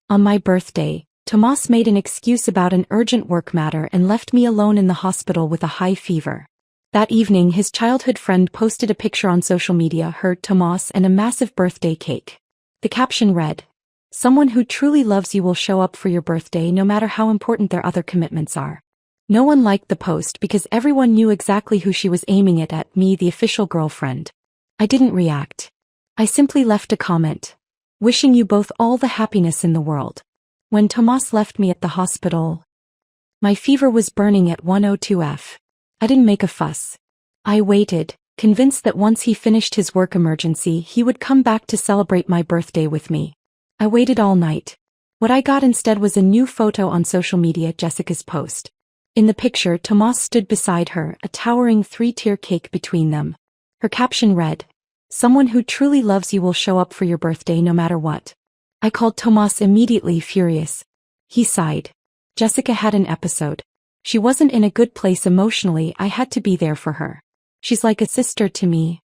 On my birthday, Tomas made an excuse about an urgent work matter and left me alone in the hospital with a high fever. That evening, his childhood friend posted a picture on social media, her, Tomas, and a massive birthday cake. The caption read, "Someone who truly loves you will show up for your birthday no matter how important their other commitments are." No one liked the post because everyone knew exactly who she was aiming it at, me, the official girlfriend. I didn't react. I simply left a comment. "Wishing you both all the happiness in the world." When Tomas left me at the hospital, my fever was burning at 102 F. I didn't make a fuss. I waited, convinced that once he finished his work emergency he would come back to celebrate my birthday with me. I waited all night. What I got instead was a new photo on social media, Jessica's post. In the picture, Tomas stood beside her, a towering 3-tier cake between them. Her caption read, "Someone who truly loves you will show up for your birthday no matter what." I called Tomas immediately, furious. He sighed. Jessica had an episode. She wasn't in a good place emotionally. I had to be there for her. She's like a sister to me.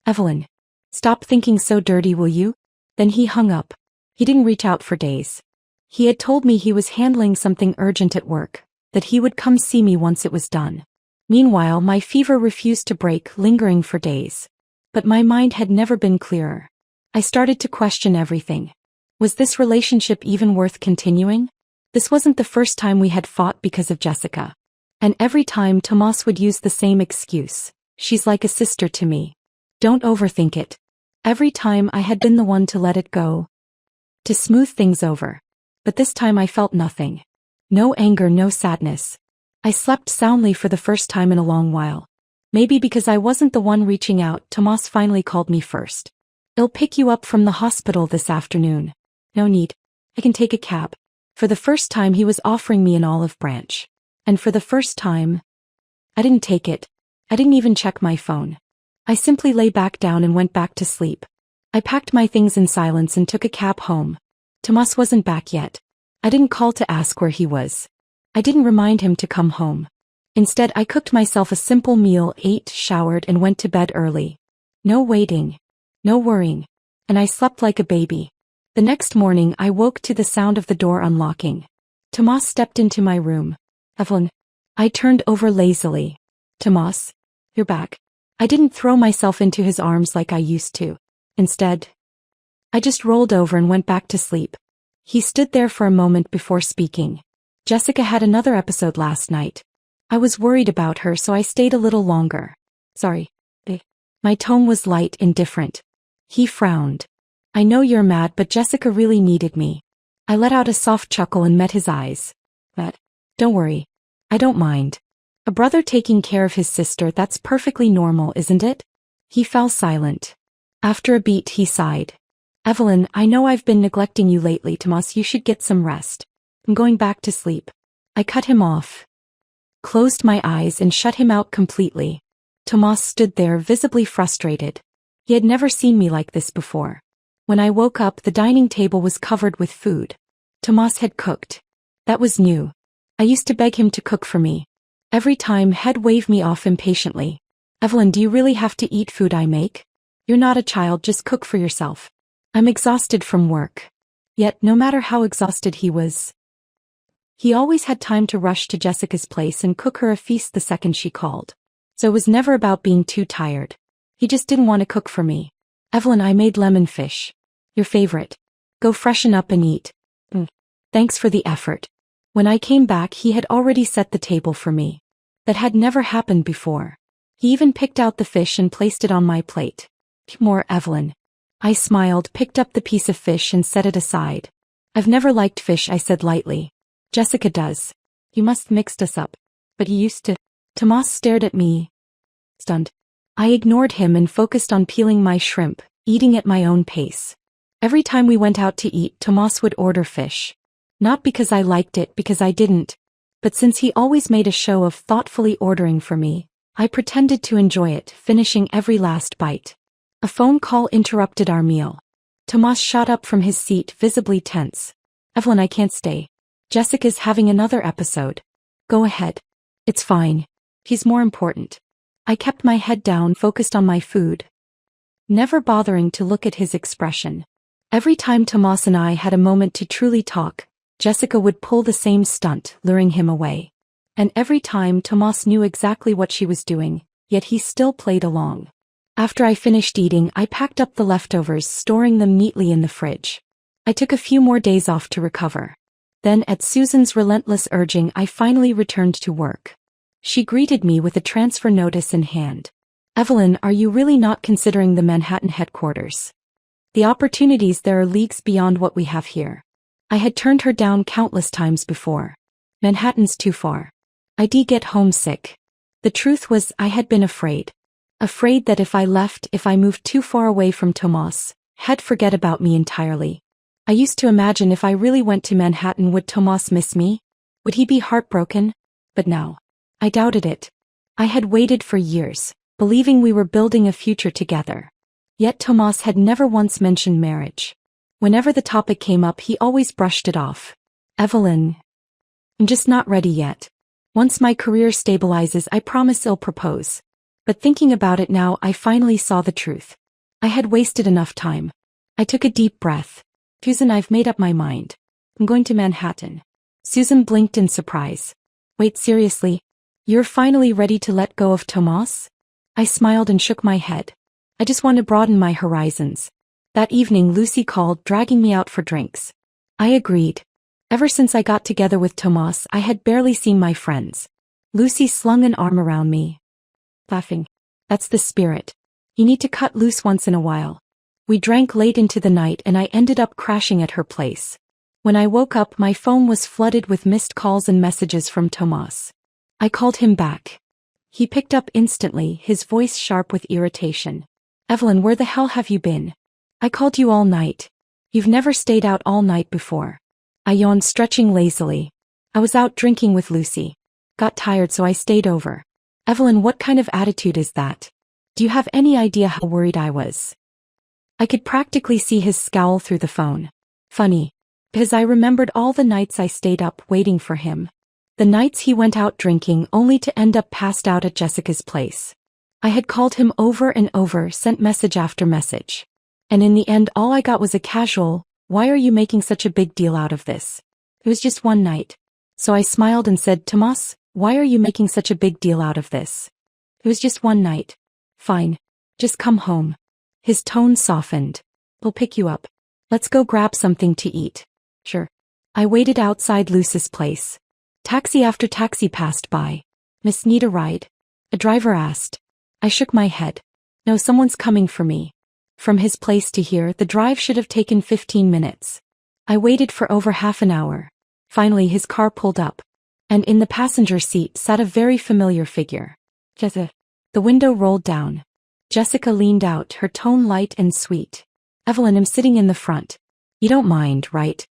"Evelyn, stop thinking so dirty, will you?" Then he hung up. He didn't reach out for days. He had told me he was handling something urgent at work, that he would come see me once it was done. Meanwhile, my fever refused to break, lingering for days. But my mind had never been clearer. I started to question everything. Was this relationship even worth continuing? This wasn't the first time we had fought because of Jessica. And every time Tomas would use the same excuse. "She's like a sister to me. Don't overthink it." Every time I had been the one to let it go, to smooth things over. But this time I felt nothing. No anger, no sadness. I slept soundly for the first time in a long while. Maybe because I wasn't the one reaching out, Tomas finally called me first. "I'll pick you up from the hospital this afternoon." "No need. I can take a cab." For the first time he was offering me an olive branch. And for the first time, I didn't take it. I didn't even check my phone. I simply lay back down and went back to sleep. I packed my things in silence and took a cab home. Tomas wasn't back yet. I didn't call to ask where he was. I didn't remind him to come home. Instead, I cooked myself a simple meal, ate, showered, and went to bed early. No waiting. No worrying. And I slept like a baby. The next morning I woke to the sound of the door unlocking. Tomas stepped into my room. "Evelyn." I turned over lazily. "Tomas, you're back." I didn't throw myself into his arms like I used to. Instead, I just rolled over and went back to sleep. He stood there for a moment before speaking. "Jessica had another episode last night. I was worried about her, so I stayed a little longer." "Sorry, babe." My tone was light and different. He frowned. "I know you're mad, but Jessica really needed me." I let out a soft chuckle and met his eyes. "But, don't worry. I don't mind. A brother taking care of his sister, that's perfectly normal, isn't it?" He fell silent. After a beat he sighed. "Evelyn, I know I've been neglecting you lately, Tomas. You should get some rest." "I'm going back to sleep." I cut him off, closed my eyes and shut him out completely. Tomas stood there, visibly frustrated. He had never seen me like this before. When I woke up, the dining table was covered with food. Tomas had cooked. That was new. I used to beg him to cook for me. Every time he'd wave me off impatiently. "Evelyn, do you really have to eat food I make? You're not a child, just cook for yourself." I'm exhausted from work. Yet, no matter how exhausted he was, he always had time to rush to Jessica's place and cook her a feast the second she called. So it was never about being too tired. He just didn't want to cook for me. "Evelyn, I made lemon fish. Your favorite. Go freshen up and eat." Thanks for the effort." When I came back, he had already set the table for me. That had never happened before. He even picked out the fish and placed it on my plate. "More, Evelyn." I smiled, picked up the piece of fish and set it aside. "I've never liked fish," I said lightly. "Jessica does. You must mixed us up." "But you used to." Tomas stared at me, stunned. I ignored him and focused on peeling my shrimp, eating at my own pace. Every time we went out to eat, Tomas would order fish. Not because I liked it, because I didn't. But since he always made a show of thoughtfully ordering for me, I pretended to enjoy it, finishing every last bite. A phone call interrupted our meal. Tomas shot up from his seat, visibly tense. "Evelyn, I can't stay. Jessica's having another episode." "Go ahead. It's fine. He's more important." I kept my head down, focused on my food, never bothering to look at his expression. Every time Tomas and I had a moment to truly talk, Jessica would pull the same stunt, luring him away. And every time Tomas knew exactly what she was doing, yet he still played along. After I finished eating, I packed up the leftovers, storing them neatly in the fridge. I took a few more days off to recover. Then, at Susan's relentless urging, I finally returned to work. She greeted me with a transfer notice in hand. "Evelyn, are you really not considering the Manhattan headquarters? The opportunities there are leagues beyond what we have here." I had turned her down countless times before. Manhattan's too far. I'd get homesick. The truth was, I had been afraid. Afraid that if I left, if I moved too far away from Tomas, he'd forget about me entirely. I used to imagine if I really went to Manhattan, would Tomas miss me? Would he be heartbroken? But now, I doubted it. I had waited for years, believing we were building a future together. Yet Tomas had never once mentioned marriage. Whenever the topic came up, he always brushed it off. "Evelyn, I'm just not ready yet. Once my career stabilizes, I promise I'll propose." But thinking about it now, I finally saw the truth. I had wasted enough time. I took a deep breath. "Susan, I've made up my mind. I'm going to Manhattan." Susan blinked in surprise. "Wait, seriously? You're finally ready to let go of Tomas?" I smiled and shook my head. "I just want to broaden my horizons." That evening, Lucy called, dragging me out for drinks. I agreed. Ever since I got together with Tomas, I had barely seen my friends. Lucy slung an arm around me, laughing. "That's the spirit. You need to cut loose once in a while." We drank late into the night and I ended up crashing at her place. When I woke up, my phone was flooded with missed calls and messages from Tomas. I called him back. He picked up instantly, his voice sharp with irritation. "Evelyn, where the hell have you been? I called you all night. You've never stayed out all night before." I yawned, stretching lazily. "I was out drinking with Lucy. Got tired, so I stayed over." "Evelyn, what kind of attitude is that? Do you have any idea how worried I was?" I could practically see his scowl through the phone. Funny, because I remembered all the nights I stayed up waiting for him. The nights he went out drinking only to end up passed out at Jessica's place. I had called him over and over, sent message after message. And in the end, all I got was a casual, "Why are you making such a big deal out of this? It was just one night." So I smiled and said, "Tomas, why are you making such a big deal out of this? It was just one night. Fine. Just come home." His tone softened. "We'll pick you up. Let's go grab something to eat." "Sure." I waited outside Luce's place. Taxi after taxi passed by. "Miss, need a ride?" a driver asked. I shook my head. "No, someone's coming for me." From his place to here, the drive should have taken 15 minutes. I waited for over half an hour. Finally, his car pulled up. And in the passenger seat sat a very familiar figure. "Jessica." The window rolled down. Jessica leaned out, her tone light and sweet. "Evelyn, I'm sitting in the front. You don't mind, right?"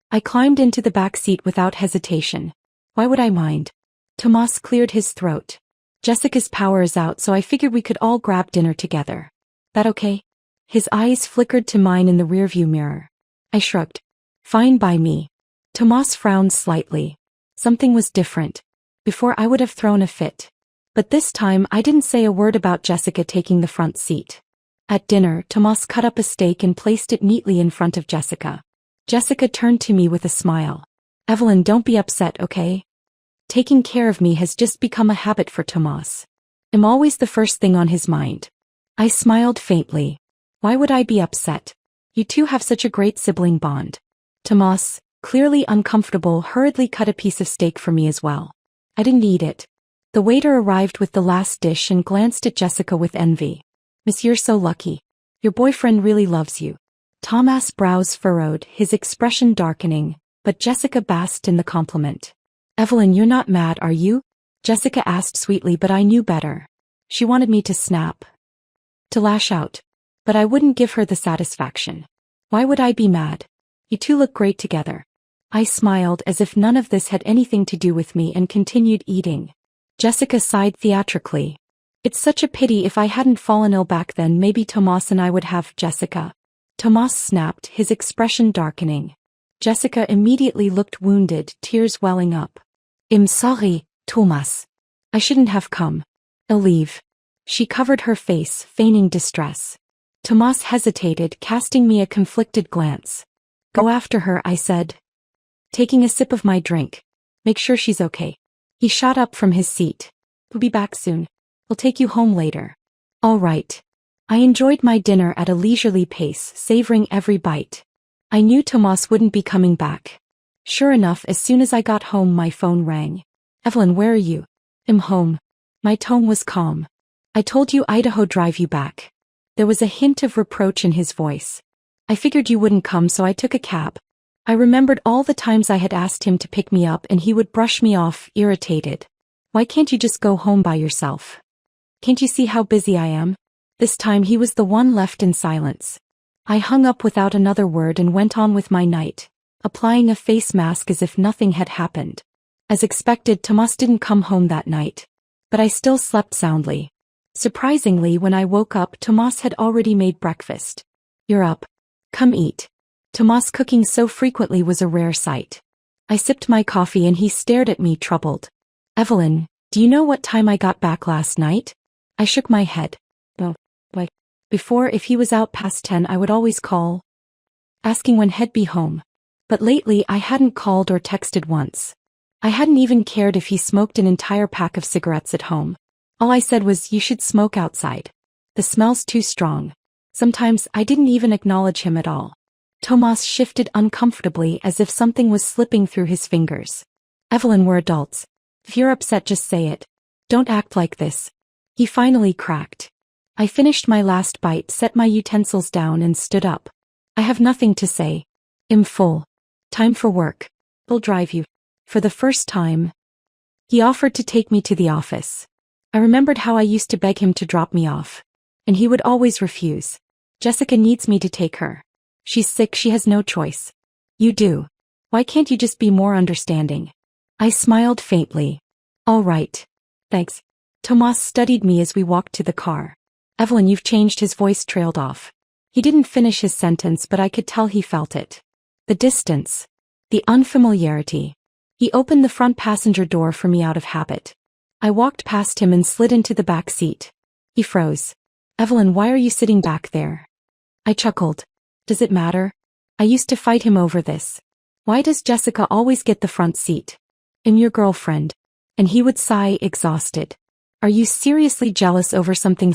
I climbed into the back seat without hesitation. Why would I mind? Tomas cleared his throat. "Jessica's power is out, so I figured we could all grab dinner together. That okay?" His eyes flickered to mine in the rearview mirror. I shrugged. "Fine by me." Tomas frowned slightly. Something was different. Before, I would have thrown a fit. But this time, I didn't say a word about Jessica taking the front seat. At dinner, Tomas cut up a steak and placed it neatly in front of Jessica. Jessica turned to me with a smile. "Evelyn, don't be upset, okay? Taking care of me has just become a habit for Tomas. I'm always the first thing on his mind." I smiled faintly. "Why would I be upset? You two have such a great sibling bond." Tomas, clearly uncomfortable, hurriedly cut a piece of steak for me as well. I didn't eat it. The waiter arrived with the last dish and glanced at Jessica with envy. "Miss, you're so lucky. Your boyfriend really loves you." Tomas' brows furrowed, his expression darkening, but Jessica basked in the compliment. "Evelyn, you're not mad, are you?" Jessica asked sweetly, but I knew better. She wanted me to snap, to lash out. But I wouldn't give her the satisfaction. Why would I be mad? You two look great together. I smiled as if none of this had anything to do with me and continued eating. Jessica sighed theatrically. "It's such a pity. If I hadn't fallen ill back then, maybe Tomas and I would have." "Jessica." Tomas snapped, his expression darkening. Jessica immediately looked wounded, tears welling up. "I'm sorry, Tomas. I shouldn't have come. I'll leave." She covered her face, feigning distress. Tomas hesitated, casting me a conflicted glance. Go after her, I said, taking a sip of my drink. Make sure she's okay. He shot up from his seat. We'll be back soon. We'll take you home later. All right. I enjoyed my dinner at a leisurely pace, savoring every bite. I knew Tomas wouldn't be coming back. Sure enough, as soon as I got home, my phone rang. Evelyn, where are you? I'm home. My tone was calm. I told you Idaho drive you back. There was a hint of reproach in his voice. I figured you wouldn't come, so I took a cab. I remembered all the times I had asked him to pick me up and he would brush me off, irritated. Why can't you just go home by yourself? Can't you see how busy I am? This time he was the one left in silence. I hung up without another word and went on with my night, applying a face mask as if nothing had happened. As expected, Tomas didn't come home that night. But I still slept soundly. Surprisingly, when I woke up, Tomas had already made breakfast. You're up. Come eat. Tomas cooking so frequently was a rare sight. I sipped my coffee and he stared at me, troubled. Evelyn, do you know what time I got back last night? I shook my head. No. Why? Before, if he was out past 10, I would always call, asking when he'd be home. But lately I hadn't called or texted once. I hadn't even cared if he smoked an entire pack of cigarettes at home. All I said was, you should smoke outside. The smell's too strong. Sometimes I didn't even acknowledge him at all. Tomas shifted uncomfortably as if something was slipping through his fingers. Evelyn, we're adults. If you're upset, just say it. Don't act like this. He finally cracked. I finished my last bite, set my utensils down and stood up. I have nothing to say. I'm full. Time for work. I'll drive you. For the first time, he offered to take me to the office. I remembered how I used to beg him to drop me off. And he would always refuse. Jessica needs me to take her. She's sick, she has no choice. You do. Why can't you just be more understanding? I smiled faintly. All right. Thanks. Tomas studied me as we walked to the car. Evelyn, you've changed. His voice trailed off. He didn't finish his sentence, but I could tell he felt it. The distance. The unfamiliarity. He opened the front passenger door for me out of habit. I walked past him and slid into the back seat. He froze. Evelyn, why are you sitting back there? I chuckled. Does it matter? I used to fight him over this. Why does Jessica always get the front seat? I'm your girlfriend. And he would sigh, exhausted. Are you seriously jealous over something